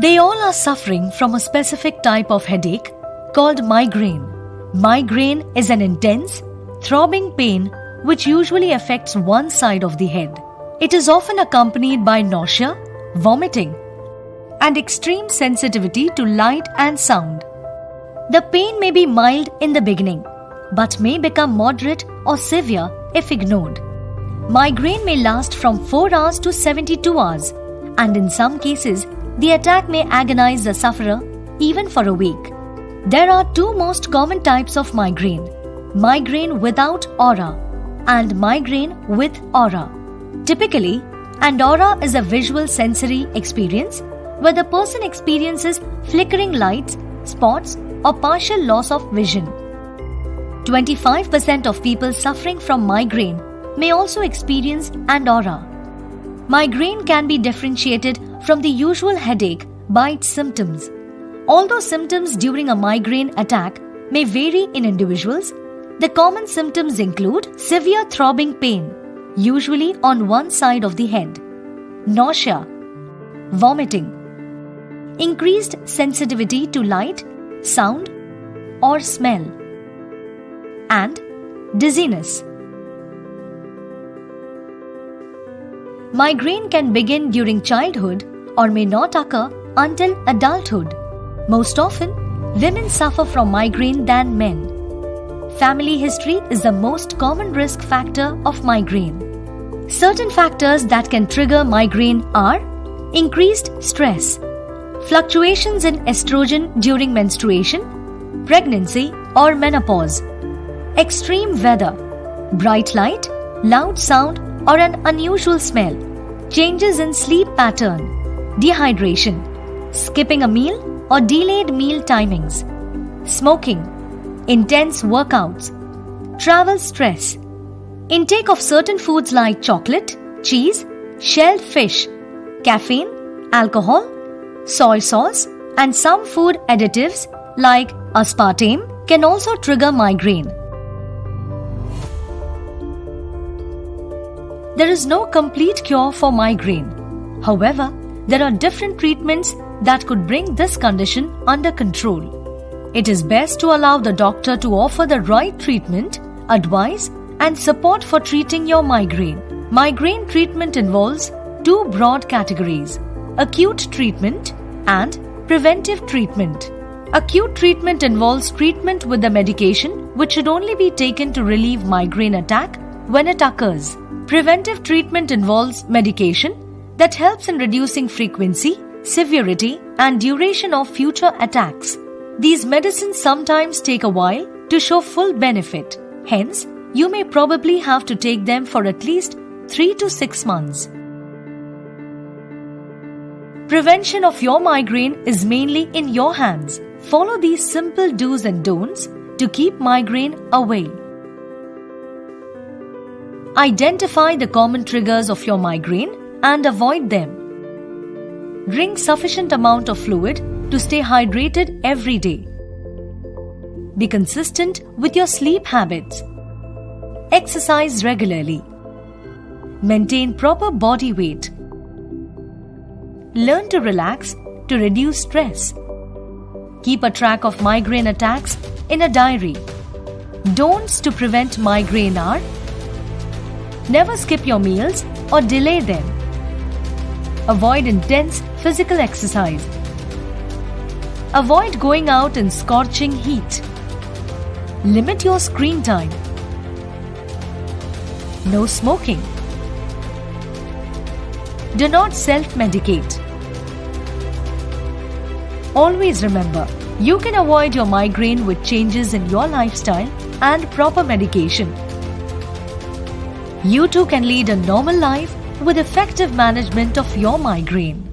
They all are suffering from a specific type of headache called migraine. Migraine is an intense, throbbing pain which usually affects one side of the head. It is often accompanied by nausea, vomiting, and extreme sensitivity to light and sound. The pain may be mild in the beginning, but may become moderate or severe if ignored. Migraine may last from 4 hours to 72 hours, and in some cases, the attack may agonize the sufferer even for a week. There are two most common types of migraine: migraine without aura and migraine with aura. Typically, an aura is a visual sensory experience where the person experiences flickering lights, spots, or partial loss of vision. 25% of people suffering from migraine may also experience an aura. Migraine can be differentiated from the usual headache by its symptoms. Although symptoms during a migraine attack may vary in individuals, the common symptoms include severe throbbing pain, usually on one side of the head, nausea, vomiting, increased sensitivity to light, sound, or smell, and dizziness. Migraine can begin during childhood or may not occur until adulthood. Most often, women suffer from migraine than men. Family history is the most common risk factor of migraine. Certain factors that can trigger migraine are increased stress, fluctuations in estrogen during menstruation, pregnancy or menopause, extreme weather, bright light, loud sound or an unusual smell, changes in sleep pattern, dehydration, skipping a meal or delayed meal timings, smoking, intense workouts, travel stress, intake of certain foods like chocolate, cheese, shelled fish, caffeine, alcohol, soy sauce, and some food additives like aspartame can also trigger migraine. There is no complete cure for migraine. However, there are different treatments that could bring this condition under control. It is best to allow the doctor to offer the right treatment, advice, and support for treating your migraine. Migraine treatment involves two broad categories: acute treatment and preventive treatment. Acute treatment involves treatment with the medication which should only be taken to relieve migraine attack when it occurs. Preventive treatment involves medication that helps in reducing frequency, severity, and duration of future attacks. These medicines sometimes take a while to show full benefit. Hence, you may probably have to take them for at least 3 to 6 months. Prevention of your migraine is mainly in your hands. Follow these simple do's and don'ts to keep migraine away. Identify the common triggers of your migraine and avoid them. Drink sufficient amount of fluid to stay hydrated every day. Be consistent with your sleep habits. Exercise regularly. Maintain proper body weight. Learn to relax to reduce stress. Keep a track of migraine attacks in a diary. Don'ts to prevent migraine are: never skip your meals or delay them. Avoid intense physical exercise. Avoid going out in scorching heat. Limit your screen time. No smoking. Do not self-medicate. Always remember, you can avoid your migraine with changes in your lifestyle and proper medication. You too can lead a normal life with effective management of your migraine.